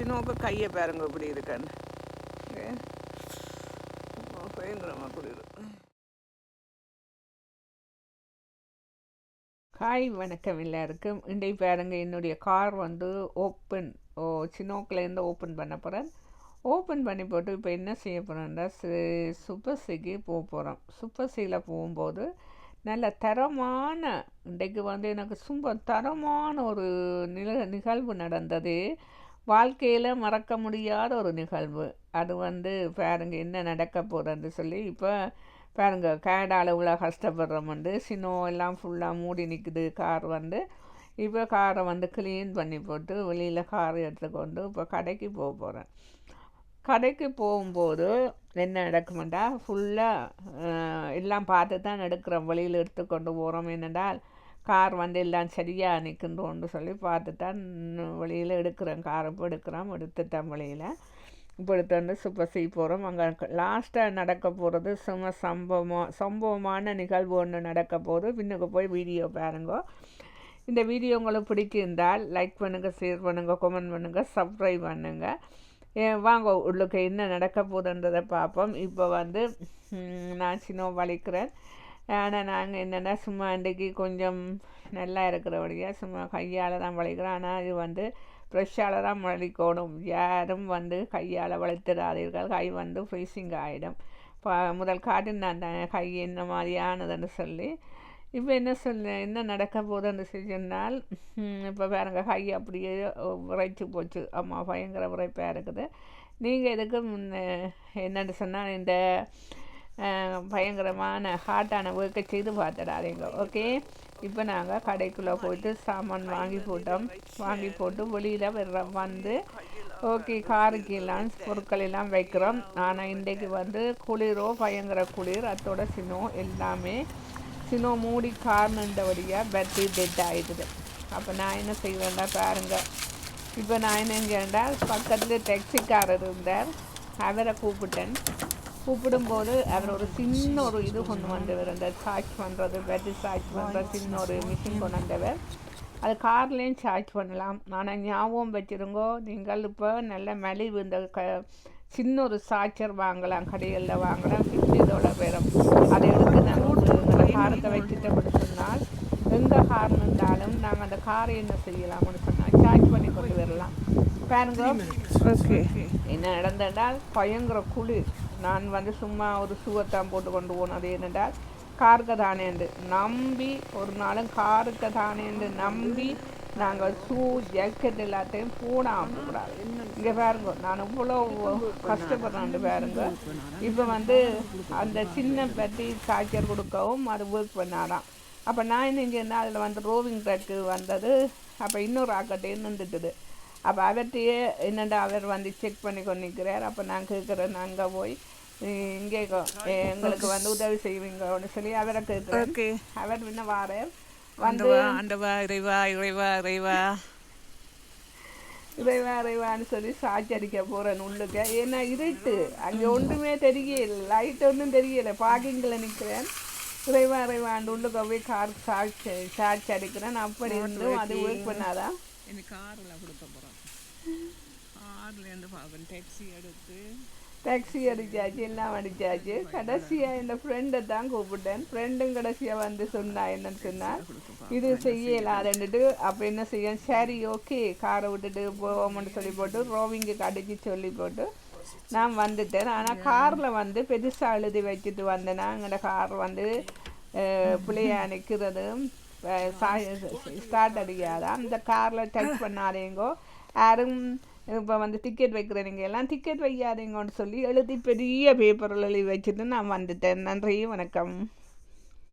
சின்னோக்கு கையை பாருங்க இப்படி இருக்கான்னு பயங்கரமாக குளிர். ஹாய், வணக்கம் எல்லாருக்கும். இன்றைக்கு பாருங்க, என்னுடைய கார் வந்து சின்னோக்கிலேருந்து ஓப்பன் பண்ண போகிறேன். ஓப்பன் பண்ணி போட்டு இப்போ என்ன செய்ய போகிறோம்னா சூப்பர் சிக்கு போக போகிறோம். சூப்பர் சியில் போகும்போது நல்ல தரமான, இன்றைக்கு வந்து எனக்கு ரொம்ப தரமான ஒரு நிகழ்வு நடந்தது. வாழ்க்கையில் மறக்க முடியாத ஒரு நிகழ்வு. அது வந்து பாருங்க என்ன நடக்க போகிறேன்னு சொல்லி. இப்போ பாருங்க, கனடாவில் இவ்வளோ கஷ்டப்படுறோம்ண்டு சினோ எல்லாம் ஃபுல்லாக மூடி நிற்குது. கார் வந்து இப்போ காரை வந்து க்ளீன் பண்ணி போட்டு வெளியில் கார் எடுத்துக்கொண்டு இப்போ கடைக்கு போக போகிறேன். கடைக்கு போகும்போது என்ன நடக்குமெண்டா, ஃபுல்லாக எல்லாம் பார்த்து தான் எடுக்கிறோம். வெளியில் எடுத்துக்கொண்டு போகிறோம். என்னென்றால் கார் வந்து எல்லாம் சரியாக நிற்கின்றோன்னு சொல்லி பார்த்து தான் வெளியில் எடுக்கிறேன். காரை இப்போ எடுத்துட்டேன் வெளியில். இப்போ எடுத்து சூப்பர் சி போகிறோம். அங்கே லாஸ்ட்டாக நடக்க போகிறது சம்பவமான நிகழ்வு ஒன்று நடக்க போகுது. பின்னுக்கு போய் வீடியோ பாருங்க. இந்த வீடியோ உங்களுக்கு பிடிச்சிருந்தால் லைக் பண்ணுங்கள், ஷேர் பண்ணுங்கள், கமெண்ட் பண்ணுங்கள், சப்ஸ்கிரைப் பண்ணுங்கள். வாங்க உள்ளுக்கு என்ன நடக்க போகுதுன்றதை பார்ப்போம். இப்போ வந்து நான் சின்ன வலிக்கிறேன். ஆனால் நாங்கள் என்னென்னா சும்மா இன்றைக்கி கொஞ்சம் நல்லா இருக்கிறபடியாக சும்மா கையால் தான் வலிக்கிறோம். ஆனால் இது வந்து ப்ரெஷ்ஷால் தான் வலிக்கணும். யாரும் வந்து கையால் வலித்திடாதீர்கள். கை வந்து ஃப்ரீசிங் ஆகிடும். முதல் காட்டு நான் கை என்ன மாதிரியானதுன்னு சொல்லி இப்போ என்ன நடக்க போகுதுன்னு சொன்னால், இப்போ பாருங்க கை அப்படியே விரைச்சி போச்சு. அம்மா பயங்கர விரைப்பாக இருக்குது. நீங்கள் இதுக்கு என்னென்னு சொன்னால் இந்த பயங்கரமான ஹார்ட்டான ஒர்க்கை செய்து பார்த்துடாதீங்க. ஓகே, இப்போ நாங்கள் கடைக்குள்ளே போயிட்டு சாமான் வாங்கி போட்டு வெளியில் வந்து ஓகே காருக்கு எல்லாம் பொருட்கள் எல்லாம் வைக்கிறோம். ஆனால் இன்றைக்கு வந்து குளிரோ பயங்கர குளிர். அதோட சினோ மூடி கார்னுண்டபடியாக பேட்டரி டெட் ஆகிடுது. அப்போ நான் என்ன செய்வேன்டா பாருங்க. இப்போ நான் என்ன செஞ்சேன்டா, பக்கத்தில் டாக்ஸிக்காரர் இருந்தார். அவரை கூப்பிடும்போது அவர் ஒரு சின்ன ஒரு இது கொண்டு வந்தவர். அந்த சார்ஜ் பண்ணுறது, பேட்டரி சார்ஜ் பண்ணுற சின்ன ஒரு மிஷின் கொண்டு வந்தவர். அது கார்லேயும் சார்ஜ் பண்ணலாம். ஆனால் ஞாபகம் வச்சுருங்கோ, நீங்கள் இப்போ நல்ல மலிவு இந்த சின்ன ஒரு சார்ஜர் வாங்கலாம், கடைகளில் வாங்கலாம். $50 வரும். அதை எடுத்து நாங்கள் காரத்தை வச்சுட்டு சொன்னால் எங்கே கார் இருந்தாலும் நாங்கள் அந்த காரை என்ன செய்யலாம்னு சொன்னால் சார்ஜ் பண்ணி கொண்டு வரலாம். பாருங்க, ஓகே என்ன நடந்தால் பயங்கர குளிர். நான் வந்து சும்மா ஒரு ஷூவைத்தான் போட்டு கொண்டு போனோம். அது என்னென்றால் காருக்கு தானேண்டு நம்பி, ஒரு நாளும் காருக்கு தானேண்டு நம்பி நாங்கள் ஷூ ஜாக்கெட் எல்லாத்தையும் போடாமல். இங்கே பாருங்க, நான் இவ்வளோ கஷ்டப்படுறேன் பாருங்க. இப்போ வந்து அந்த சின்ன பேட்டரி சார்ஜர் கொடுக்கவும் அது ஒர்க் பண்ணாதான். அப்போ நான் என்ன செஞ்சேன்னா, அதில் வந்து ரோவிங் ட்ரக்கு வந்தது. அப்போ இன்னொரு ஆக்கட்டையும் நின்றுட்டுது. அப்போ அவர்கிட்டையே என்னென்னா அவர் வந்து செக் பண்ணி கொண்டிருக்கிறார். அப்போ நான் கேட்குறேன், நாங்கள் போய் இங்கே எங்களுக்கு வந்து உதவி செய்வீங்கன்னு சொல்லி அவரை கேட்குறேன். அவர் இன்னும் வாரேன் வந்து இறைவான்னு சொல்லி சாட்சி அடிக்க போகிறேன் உள்ளுக்க. ஏன்னா இருட்டு, அங்கே ஒன்றுமே தெரியல, லைட் ஒன்றும் தெரியலை. பார்க்கிங்கில் நிற்கிறேன். இறைவாண்டு உள்ளுக்க போய் கார் சாட்சி அடிக்கிறேன். அப்படி இருந்தும் அது ஒர்க் பண்ணாதான். எனக்கு காரில் கொடுக்க போகிறோம். கார்லேருந்து பார்ப்பேன். டாக்ஸி அடித்தாச்சு, எல்லாம் அடித்தாச்சு. கடைசியாக இந்த ஃப்ரெண்டை தான் கூப்பிட்டேன். ஃப்ரெண்டும் கடைசியாக வந்து சொன்னா என்னன்னு சொன்னால், இது செய்யலாதுன்னுட்டு. அப்போ என்ன செய்ய, சரி ஓகே காரை விட்டுட்டு போவோம்னு சொல்லி போட்டு ரோவிங்குக்கு அடித்து சொல்லி போட்டு நான் வந்துட்டேன். ஆனால் காரில் வந்து பெருசாக எழுதி வச்சுட்டு வந்தேன்னா, எங்களோட கார் வந்து பிள்ளையா நிற்கிறது, ஸ்டார்ட் அடிக்காதான். அந்த காரில் டச் பண்ணாதீங்கோ. யாரும் இப்போ வந்து டிக்கெட் வைக்கிறீங்க எல்லாம் டிக்கெட் வைக்காதீங்கன்னு சொல்லி எழுதி பெரிய பேப்பரில் எழுதி வச்சுட்டு நான் வந்துட்டேன். நன்றி, வணக்கம்.